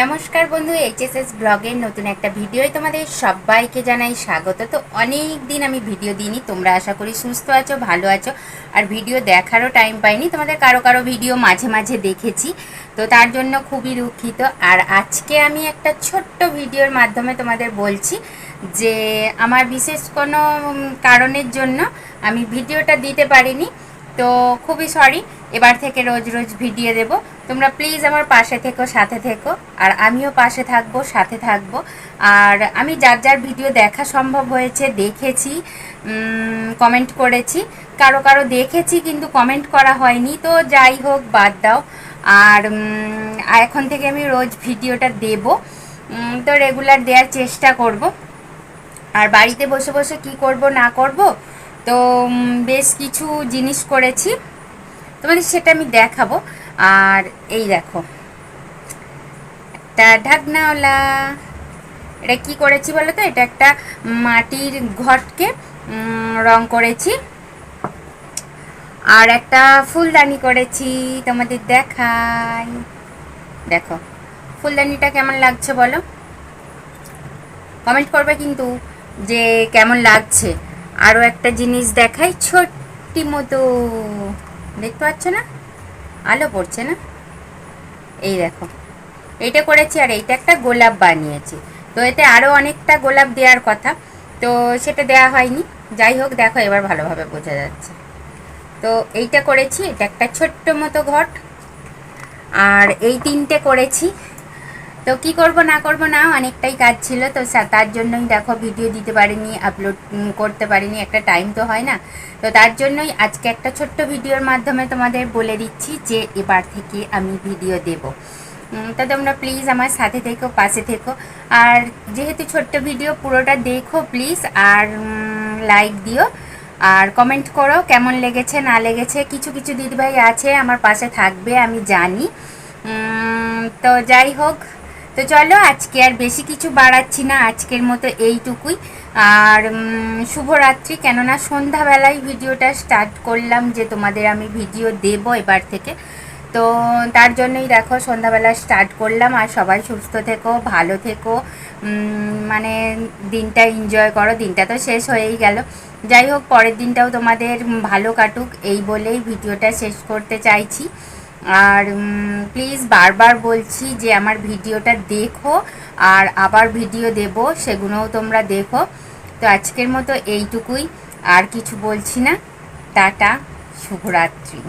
নমস্কার বন্ধু, এইচএসএস ব্লগের নতুন একটা ভিডিওয় তোমাদের সবাইকে জানাই স্বাগত। তো অনেক দিন আমি ভিডিও দিইনি, তোমরা আশা করি সুস্থ আছো, ভালো আছো। আর ভিডিও দেখারও টাইম পাইনি, তোমাদের কারো কারো ভিডিও মাঝে মাঝে দেখেছি, তো তার জন্য খুবই দুঃখিত। আর আজকে আমি একটা ছোট্ট ভিডিওর মাধ্যমে তোমাদের বলছি যে আমার বিশেষ কোনো কারণের জন্য আমি ভিডিওটা দিতে পারিনি। তো খুবই সরি, এবার থেকে রোজ রোজ ভিডিও দেব। তোমরা প্লিজ আমার পাশে থেকো, সাথে থেকো, আর আমিও পাশে থাকবো, সাথে থাকবো। আর আমি যার যার ভিডিও দেখা সম্ভব হয়েছে দেখেছি, কমেন্ট করেছি। কারো কারো দেখেছি কিন্তু কমেন্ট করা হয়নি, তো যাই হোক, বাদ দাও। আর এখন থেকে আমি রোজ ভিডিওটা দেব, তো রেগুলার দেওয়ার চেষ্টা করব। আর বাড়িতে বসে বসে কি করব না করব, তো বেশ কিছু জিনিস করেছি, তোমাদের সেটা আমি দেখাবো। আর এই দেখো, একটা ঢাকনাওয়ালা, এটা কি করেছি বলো তো? এটা একটা মাটির ঘটকে রং করেছি, আর একটা ফুলদানি করেছি, তোমাদের দেখাই। দেখো ফুলদানিটা কেমন লাগছে বলো, কমেন্ট করবে কিন্তু যে কেমন লাগছে। আরও একটা জিনিস দেখাই, ছোট্টি মতো, দেখতে পাচ্ছ না? আলো পড়ছে না? এই দেখো, এইটা করেছি। আর এইটা একটা গোলাপ বানিয়েছি, তো এতে আরও অনেকটা গোলাপ দেওয়ার কথা, তো সেটা দেওয়া হয়নি। যাই হোক, দেখো এবার ভালোভাবে বোঝা যাচ্ছে। তো এইটা করেছি, এটা একটা ছোট্ট মতো ঘট। আর এই তিনটে করেছি। তো কি করব না করব না, অনেকটাই কাজ ছিল, তো তার জন্যই দেখো ভিডিও দিতে পারিনি, আপলোড করতে পারিনি, একটা টাইম তো হয় না। তো তার জন্যই আজকে একটা ছোট্ট ভিডিওর মাধ্যমে তোমাদের বলে দিচ্ছি যে এবার থেকে আমি ভিডিও দেব। তো তোমরা প্লিজ আমার সাথে থেকো, পাশে থেকো। আর যেহেতু ছোট্ট ভিডিও, পুরোটা দেখো প্লিজ, আর লাইক দিও, আর কমেন্ট করো কেমন লেগেছে না লেগেছে। কিছু কিছু দিদিভাই আছে আমার পাশে থাকবে, আমি জানি। তো যাই হোক, তো চলো আজকে আর বেশি কিছু বাড়াচ্ছি না, আজকের মতো এইটুকুই। আর শুভরাত্রি, কেননা সন্ধ্যাবেলায় ভিডিওটা স্টার্ট করলাম যে তোমাদের আমি ভিডিও দেব এবার থেকে। তো তার জন্যই দেখো সন্ধ্যাবেলা স্টার্ট করলাম। আর সবাই সুস্থ থেকো, ভালো থেকো, মানে দিনটা এনজয় করো। দিনটা তো শেষ হয়েই গেল, যাই হোক পরের দিনটাও তোমাদের ভালো কাটুক, এই বলেই ভিডিওটা শেষ করতে চাইছি। আর প্লিজ বারবার বলছি যে আমার ভিডিওটা দেখো, আর আবার ভিডিও দেব, সেগুলোও তোমরা দেখো। তো আজকের মতো এইটুকুই, আর কিছু বলছি না। টাটা, শুভরাত্রি।